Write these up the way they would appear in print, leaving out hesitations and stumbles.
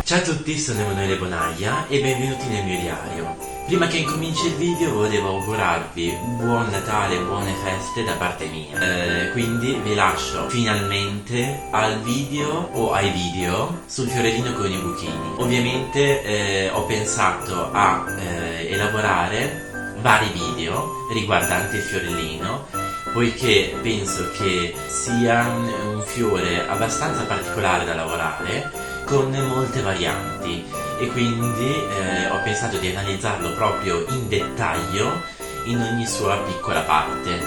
Ciao a tutti, sono Emanuele Bonaglia e benvenuti nel mio diario. Prima che incominci il video volevo augurarvi buon Natale e buone feste da parte mia. Quindi vi lascio finalmente al video o ai video sul fiorellino con i buchini. Ovviamente ho pensato a elaborare vari video riguardanti il fiorellino, poiché penso che sia un fiore abbastanza particolare da lavorare, con molte varianti, e quindi ho pensato di analizzarlo proprio in dettaglio in ogni sua piccola parte,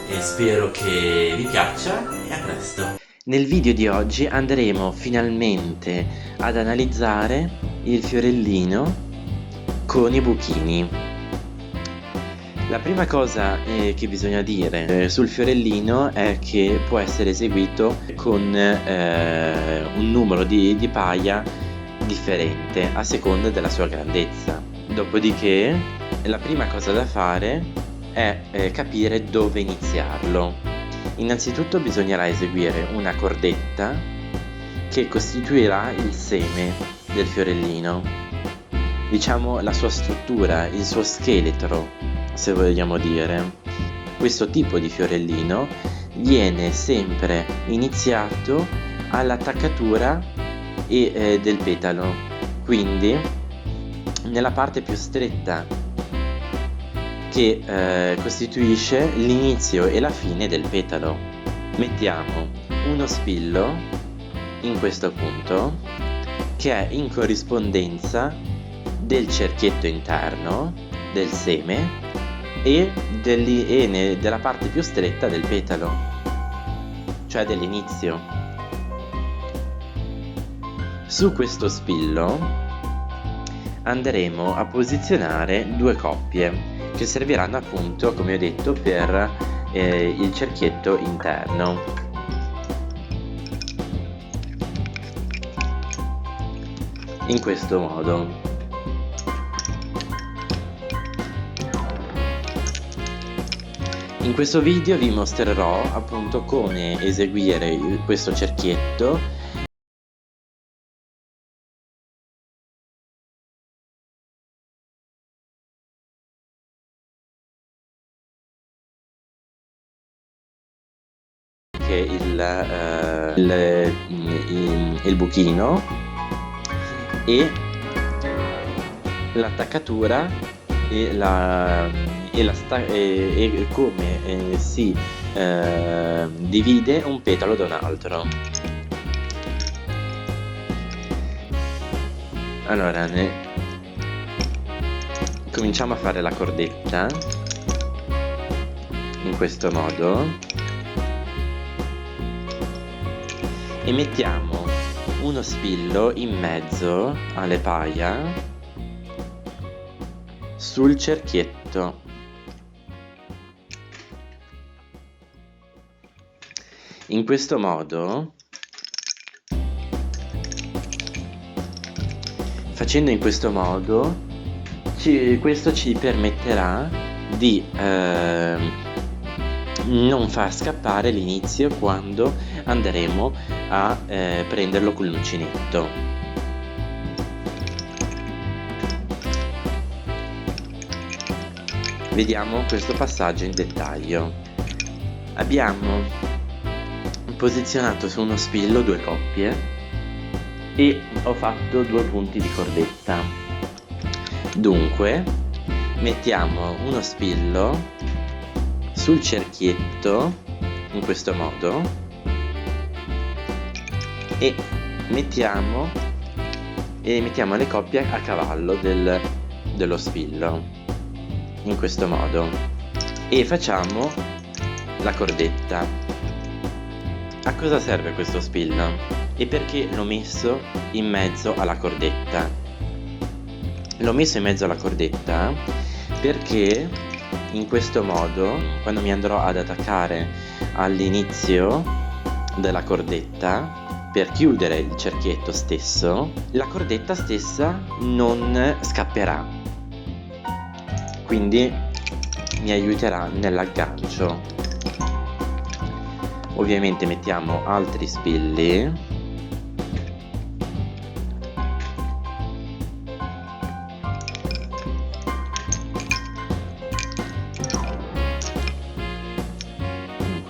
e spero che vi piaccia e a presto. Nel video di oggi andremo finalmente ad analizzare il fiorellino con i buchini. La prima cosa che bisogna dire sul fiorellino è che può essere eseguito con un numero di paia differente a seconda della sua grandezza. Dopodiché la prima cosa da fare è capire dove iniziarlo. Innanzitutto bisognerà eseguire una cordetta che costituirà il seme del fiorellino, diciamo la sua struttura, il suo scheletro, se vogliamo dire. Questo tipo di fiorellino viene sempre iniziato all'attaccatura del petalo, quindi nella parte più stretta che costituisce l'inizio e la fine del petalo. Mettiamo uno spillo in questo punto, che è in corrispondenza del cerchietto interno del seme e della parte più stretta del petalo, cioè dell'inizio. Su questo spillo andremo a posizionare due coppie che serviranno appunto, come ho detto, per il cerchietto interno. In questo modo. In questo video vi mostrerò appunto come eseguire questo cerchietto che il buchino e l'attaccatura e come si divide un petalo da un altro. Allora cominciamo a fare la cordetta in questo modo e mettiamo uno spillo in mezzo alle paia sul cerchietto. In questo modo, facendo in questo modo, questo ci permetterà di non far scappare l'inizio quando andremo a prenderlo col l'uncinetto. Vediamo questo passaggio in dettaglio. Abbiamo posizionato su uno spillo due coppie e ho fatto due punti di cordetta. Dunque mettiamo uno spillo sul cerchietto in questo modo e mettiamo le coppie a cavallo dello spillo in questo modo e facciamo la cordetta. A cosa serve questo spillo e perché l'ho messo in mezzo alla cordetta? L'ho messo in mezzo alla cordetta perché in questo modo, quando mi andrò ad attaccare all'inizio della cordetta per chiudere il cerchietto stesso, la cordetta stessa non scapperà, quindi mi aiuterà nell'aggancio. Ovviamente mettiamo altri spilli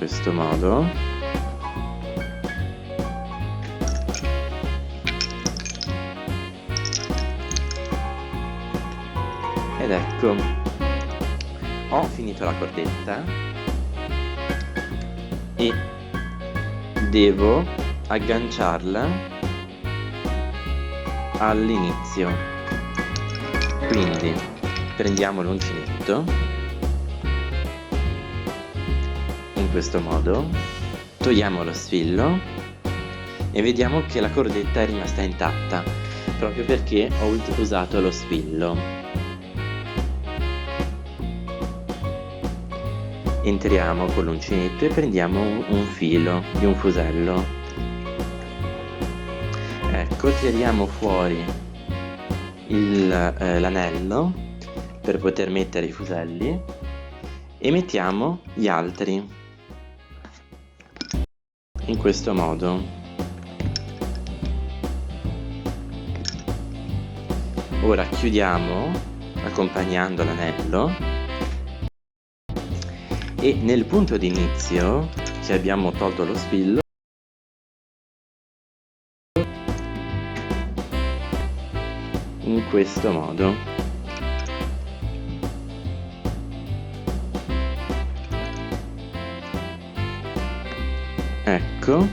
questo modo. Ed ecco, ho finito la cordetta e devo agganciarla all'inizio. Quindi prendiamo l'uncinetto in questo modo, togliamo lo sfillo e vediamo che la cordetta è rimasta intatta proprio perché ho usato lo sfillo. Entriamo con l'uncinetto e prendiamo un filo di un fusello. Ecco, tiriamo fuori l'anello per poter mettere i fuselli e mettiamo gli altri in questo modo. Ora chiudiamo accompagnando l'anello e nel punto di inizio che abbiamo tolto lo sfillo in questo modo. Ecco,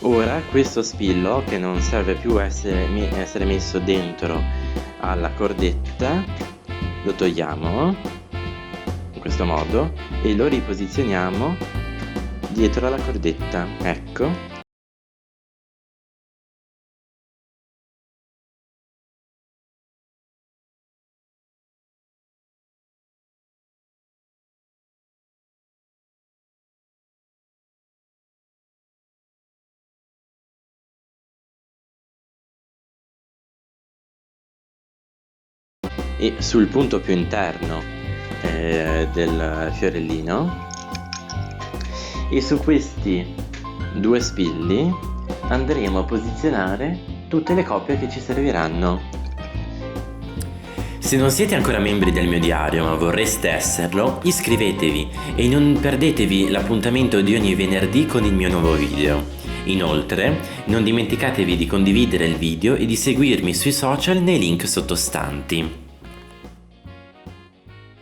ora questo sfillo che non serve più essere messo dentro alla cordetta lo togliamo in questo modo e lo riposizioniamo dietro alla cordetta. Ecco. E sul punto più interno del fiorellino e su questi due spilli andremo a posizionare tutte le coppie che ci serviranno. Se non siete ancora membri del mio diario ma vorreste esserlo, iscrivetevi e non perdetevi l'appuntamento di ogni venerdì con il mio nuovo video. Inoltre, non dimenticatevi di condividere il video e di seguirmi sui social nei link sottostanti.